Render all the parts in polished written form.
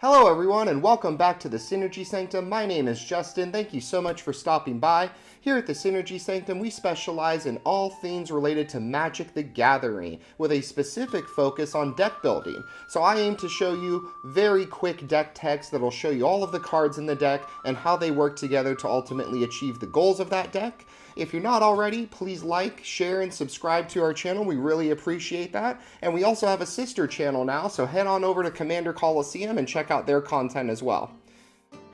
Hello everyone and welcome back to the Synergy Sanctum. My name is Justin. Thank you so much for stopping by. Here at the Synergy Sanctum, we specialize in all things related to Magic the Gathering with a specific focus on deck building. So I aim to show you very quick deck techs that'll show you all of the cards in the deck and how they work together to ultimately achieve the goals of that deck. If you're not already, please like, share, and subscribe to our channel. We really appreciate that. And we also have a sister channel now, so head on over to Commander Coliseum and check out their content as well.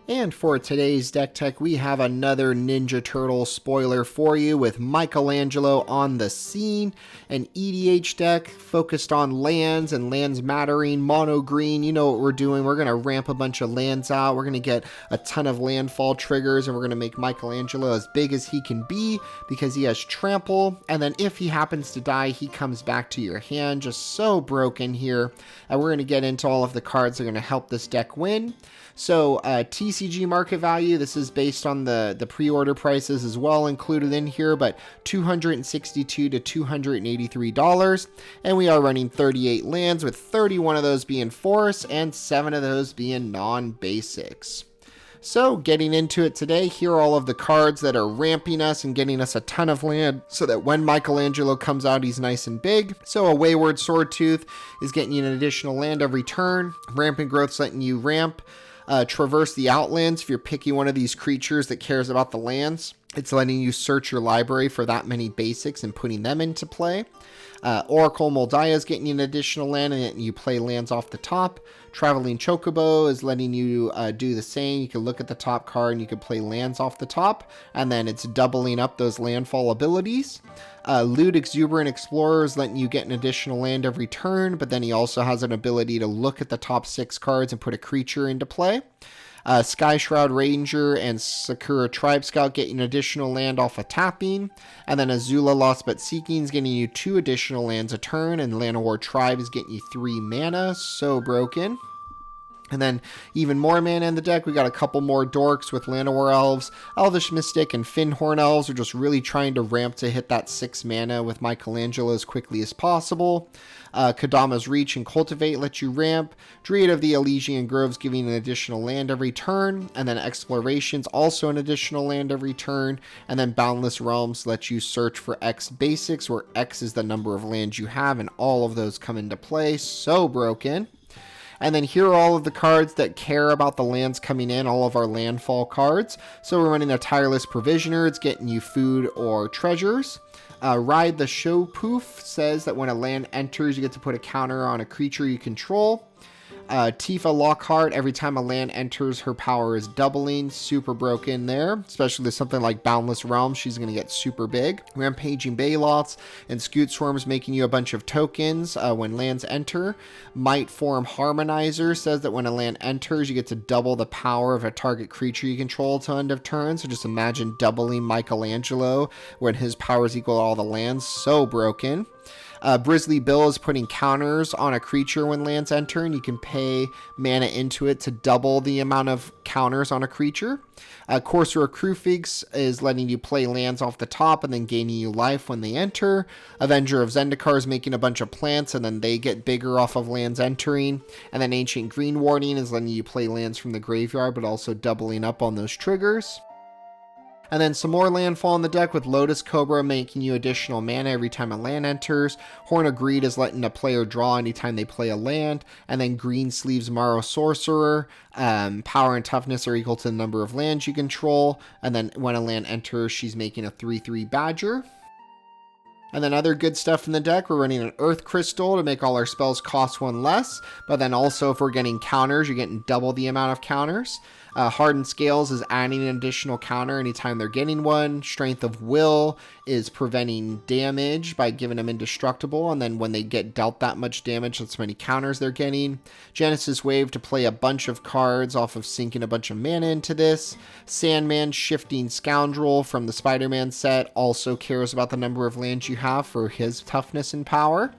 And for today's deck tech, we have another Ninja Turtle spoiler for you with Michelangelo on the scene. An EDH deck focused on lands and lands mattering, mono green. You know what we're doing. We're going to ramp a bunch of lands out. We're going to get a ton of landfall triggers, and we're going to make Michelangelo as big as he can be because he has trample. And then if he happens to die, he comes back to your hand. Just so broken here. And we're going to get into all of the cards that are going to help this deck win. So TCG market value, this is based on the pre-order prices as well included in here, but $262 to $283. And we are running 38 lands with 31 of those being forests and 7 of those being non-basics. So getting into it today, here are all of the cards that are ramping us and getting us a ton of land so that when Michelangelo comes out, he's nice and big. So a Wayward Swordtooth is getting you an additional land every turn. Rampant Growth's letting you ramp. Traverse the Outlands, if you're picking one of these creatures that cares about the lands, it's letting you search your library for that many basics and putting them into play. Oracle Moldiah is getting you an additional land and you play lands off the top. Traveling Chocobo is letting you do the same. You can look at the top card and you can play lands off the top, and then it's doubling up those landfall abilities. Lewd Exuberant Explorer is letting you get an additional land every turn, but then he also has an ability to look at the top 6 cards and put a creature into play. Sky Shroud Ranger and Sakura Tribe Scout get you an additional land off of tapping. And then Azula Lost But Seeking is getting you 2 additional lands a turn. And Llanowar Tribe is getting you 3 mana. So broken. And then even more mana in the deck. We got a couple more dorks with Llanowar Elves. Elvish Mystic and Finhorn Elves are just really trying to ramp to hit that 6 mana with Michelangelo as quickly as possible. Kodama's Reach and Cultivate let you ramp. Druid of the Elysian Groves giving an additional land every turn. And then Explorations also an additional land every turn. And then Boundless Realms let you search for X basics, where X is the number of lands you have, and all of those come into play. So broken. And then here are all of the cards that care about the lands coming in, all of our landfall cards. So we're running a Tireless Provisioner. It's getting you food or treasures. Ride the Show Poof says that when a land enters, you get to put a counter on a creature you control. Tifa Lockhart, every time a land enters, her power is doubling. Super broken there, especially with something like Boundless Realms. She's going to get super big. Rampaging Bayloths and Scoot Swarms making you a bunch of tokens when lands enter. Might Form Harmonizer says that when a land enters, you get to double the power of a target creature you control till end of turn. So just imagine doubling Michelangelo when his powers equal all the lands. So broken. Brizzly Bill is putting counters on a creature when lands enter, and you can pay mana into it to double the amount of counters on a creature. Courser Crewfix is letting you play lands off the top and then gaining you life when they enter. Avenger of Zendikar is making a bunch of plants and then they get bigger off of lands entering. And then Ancient Green Warding is letting you play lands from the graveyard but also doubling up on those triggers. And then some more landfall in the deck with Lotus Cobra making you additional mana every time a land enters. Horn of Greed is letting a player draw anytime they play a land. And then Green Sleeves Morrow Sorcerer. Power and toughness are equal to the number of lands you control. And then when a land enters, she's making a 3/3 Badger. And then other good stuff in the deck, we're running an Earth Crystal to make all our spells cost 1 less. But then also if we're getting counters, you're getting double the amount of counters. Hardened Scales is adding an additional counter anytime they're getting one. Strength of Will is preventing damage by giving them indestructible. And then when they get dealt that much damage, that's how many counters they're getting. Genesis Wave to play a bunch of cards off of sinking a bunch of mana into this. Sandman Shifting Scoundrel from the Spider-Man set also cares about the number of lands you have for his toughness and power.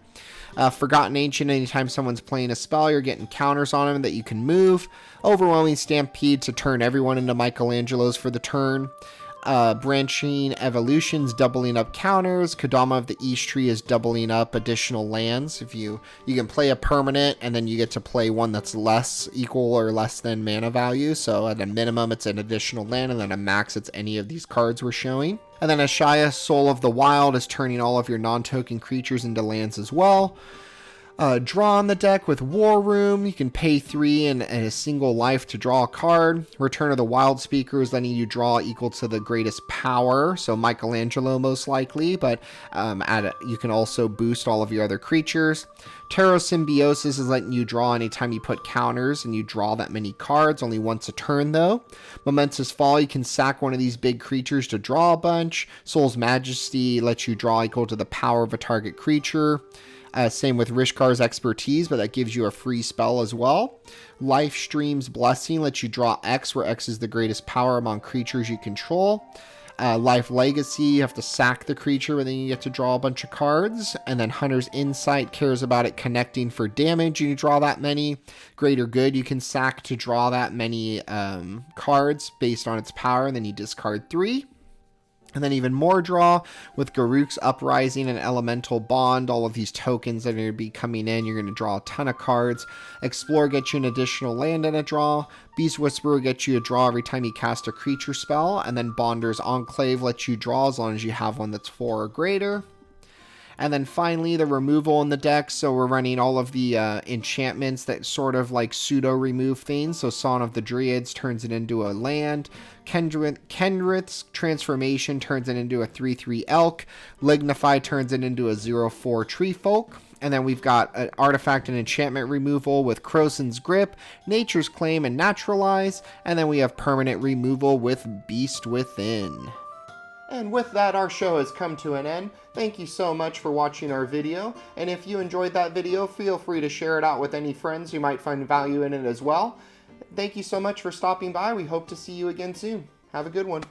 Forgotten Ancient, anytime someone's playing a spell, you're getting counters on them that you can move. Overwhelming Stampede to turn everyone into Michelangelos for the turn. Branching Evolutions, doubling up counters. Kodama of the East Tree is doubling up additional lands. If you can play a permanent, and then you get to play one that's less, equal or less than mana value. So at a minimum, it's an additional land, and then a max, it's any of these cards we're showing. And then Ashaya, Soul of the Wild, is turning all of your non-token creatures into lands as well. Draw on the deck with War Room. You can pay 3 and a single life to draw a card. Return of the Wild Speaker is letting you draw equal to the greatest power, so Michelangelo most likely, but you can also boost all of your other creatures. Tarot Symbiosis is letting you draw anytime you put counters, and you draw that many cards, only once a turn though. Momentous Fall, you can sack one of these big creatures to draw a bunch. Soul's Majesty lets you draw equal to the power of a target creature. Same with Rishkar's Expertise, but that gives you a free spell as well. Life Stream's Blessing lets you draw X, where X is the greatest power among creatures you control. Life Legacy, you have to sack the creature, but then you get to draw a bunch of cards. And then Hunter's Insight cares about it connecting for damage. You draw that many. Greater Good, you can sack to draw that many cards based on its power, and then you discard 3. And then even more draw with Garruk's Uprising and Elemental Bond. All of these tokens that are going to be coming in. You're going to draw a ton of cards. Explore gets you an additional land and a draw. Beast Whisperer gets you a draw every time you cast a creature spell. And then Bonder's Enclave lets you draw as long as you have one that's 4 or greater. And then finally, the removal in the deck. So we're running all of the enchantments that sort of like pseudo-remove things. So Song of the Druids turns it into a land. Kenrith's Transformation turns it into a 3/3 elk. Lignify turns it into a 0/4 tree folk. And then we've got an artifact and enchantment removal with Croson's Grip, Nature's Claim, and Naturalize. And then we have permanent removal with Beast Within. And with that, our show has come to an end. Thank you so much for watching our video. And if you enjoyed that video, feel free to share it out with any friends who might find value in it as well. Thank you so much for stopping by. We hope to see you again soon. Have a good one.